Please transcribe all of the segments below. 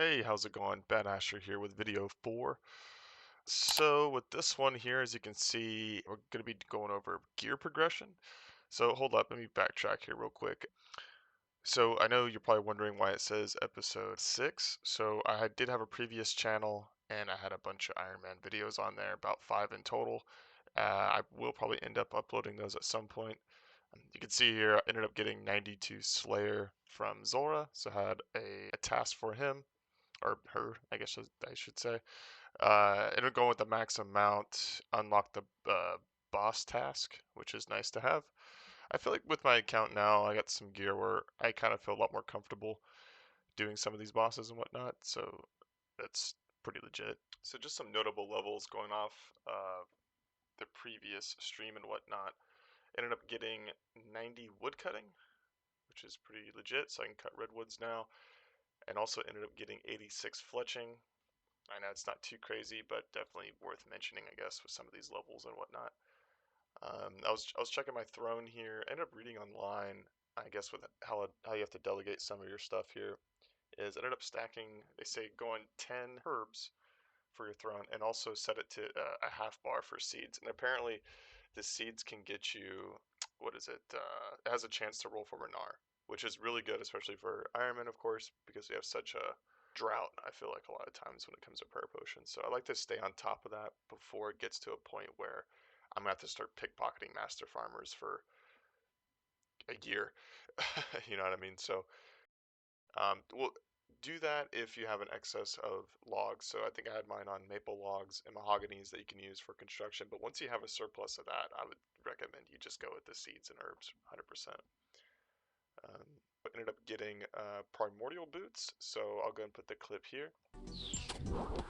Hey, how's it going? Ben Asher here with video 4. So with this one here, as you can see, we're going to be going over gear progression. So hold up, let me backtrack here real quick. So I know you're probably wondering why it says episode 6. So I did have a previous channel and I had a bunch of Ironman videos on there, about 5 in total. I will probably end up uploading those at some point. You can see here I ended up getting 92 Slayer from Zora, so I had a task for him or her, I guess I should say. It'll go with the max amount, unlock the boss task, which is nice to have. I feel like with my account now, I got some gear where I kind of feel a lot more comfortable doing some of these bosses and whatnot, so that's pretty legit. So just some notable levels going off the previous stream and whatnot. Ended up getting 90 wood cutting, which is pretty legit, so I can cut redwoods now, and also ended up getting 86 fletching. I know it's not too crazy, but definitely worth mentioning, I guess, with some of these levels and whatnot. I was checking my throne here. Ended up reading online, I guess, with how you have to delegate some of your stuff here. Is ended up stacking. They say going 10 herbs for your throne, and also set it to a half bar for seeds. And apparently, the seeds can get you, what is it? It has a chance to roll for Renar, which is really good, especially for Ironman, of course, because we have such a drought, I feel like, a lot of times when it comes to prayer potions. So I like to stay on top of that before it gets to a point where I'm gonna have to start pickpocketing master farmers for a year. You know what I mean? So we'll do that if you have an excess of logs. So I think I had mine on maple logs and mahoganies that you can use for construction. But once you have a surplus of that, I would recommend you just go with the seeds and herbs 100%. I ended up getting primordial boots, so I'll go and put the clip here.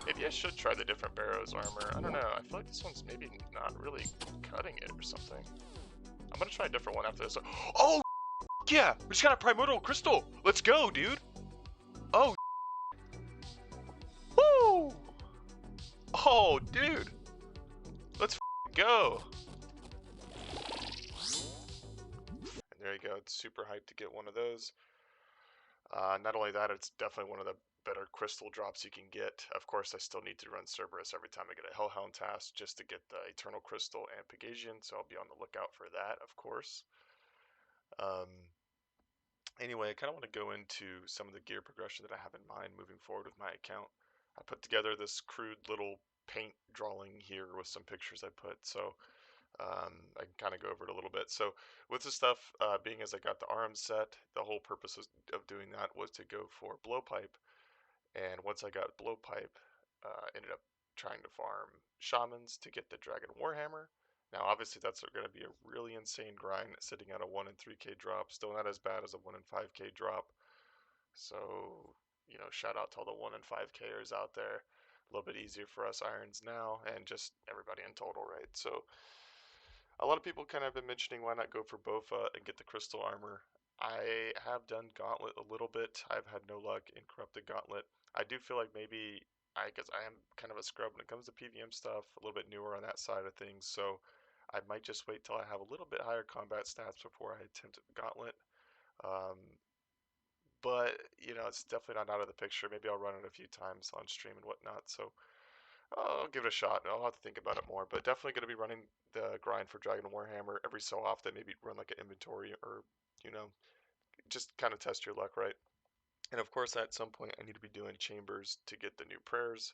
Maybe I should try the different Barrows armor. I don't know. I feel like this one's maybe not really cutting it or something. I'm gonna try a different one after this. Oh, yeah! We just got a primordial crystal! Let's go, dude! Oh, woo! Oh, dude! Let's go! And there you go. It's super hyped to get one of those. Not only that, it's definitely one of the better crystal drops you can get. Of course, I still need to run Cerberus every time I get a Hellhound task just to get the Eternal Crystal and Pegasian, so I'll be on the lookout for that, of course. Um, anyway, I kind of want to go into some of the gear progression that I have in mind moving forward with my account. I put together this crude little paint drawing here with some pictures I put, so I can kind of go over it a little bit. So with this stuff, being as I got the arm set, the whole purpose of doing that was to go for blowpipe. And once I got blowpipe, ended up trying to farm shamans to get the dragon warhammer. Now, obviously, that's going to be a really insane grind, sitting at a 1 in 3k drop. Still not as bad as a 1 in 5k drop. So, shout out to all the 1 in 5kers out there. A little bit easier for us irons now, and just everybody in total, right? So, a lot of people kind of been mentioning why not go for Bofa and get the crystal armor. I have done Gauntlet a little bit. I've had no luck in Corrupted Gauntlet. I do feel like maybe guess I am kind of a scrub when it comes to PVM stuff, a little bit newer on that side of things. So I might just wait till I have a little bit higher combat stats before I attempt Gauntlet. Um, but it's definitely not out of the picture. Maybe I'll run it a few times on stream and whatnot. So I'll give it a shot. I'll have to think about it more, but definitely going to be running the grind for Dragon Warhammer every so often. Maybe run like an inventory or, you know, just kind of test your luck, right? And of course, at some point, I need to be doing chambers to get the new prayers.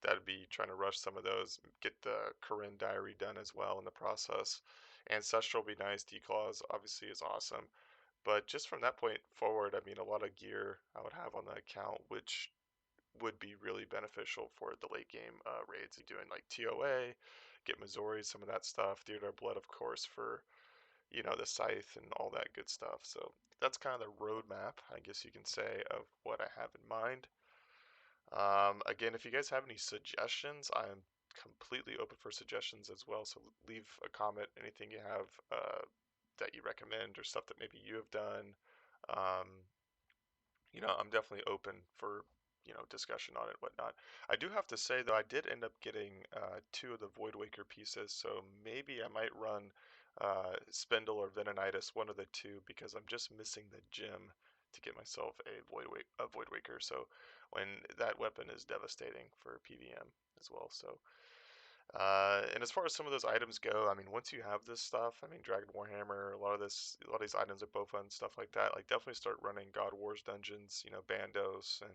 That'd be trying to rush some of those, get the Corinne diary done as well in the process. Ancestral will be nice. Declaws obviously is awesome. But just from that point forward, I mean, a lot of gear I would have on the account, which would be really beneficial for the late game raids. Doing like TOA, get Missouri, some of that stuff. Theodore Blood, of course, for the scythe and all that good stuff. So that's kind of the roadmap, I guess you can say, of what I have in mind. Again, if you guys have any suggestions, I'm completely open for suggestions as well. So leave a comment, anything you have that you recommend or stuff that maybe you have done. Um, I'm definitely open for discussion on it, whatnot. I do have to say though, I did end up getting two of the Voidwaker pieces, so maybe I might run Spindle or Venonitis, one of the two, because I'm just missing the gem to get myself a Void Waker. So when that weapon is devastating for PVM as well. So and as far as some of those items go, I mean, once you have this stuff, I mean, Dragon Warhammer, a lot of these items are Bofa and stuff like that. Like, definitely start running God Wars dungeons, Bandos, and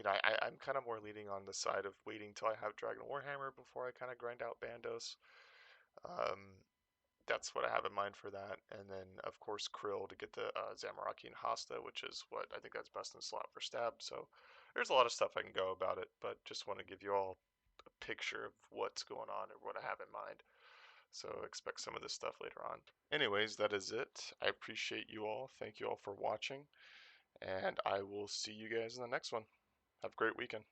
I'm kind of more leaning on the side of waiting till I have Dragon Warhammer before I kind of grind out Bandos. Um, that's what I have in mind for that. And then, of course, Krill to get the Zamaraki and Hasta, which is what I think that's best in slot for stab. So there's a lot of stuff I can go about it, but just want to give you all a picture of what's going on or what I have in mind. So expect some of this stuff later on. Anyways, that is it. I appreciate you all. Thank you all for watching, and I will see you guys in the next one. Have a great weekend.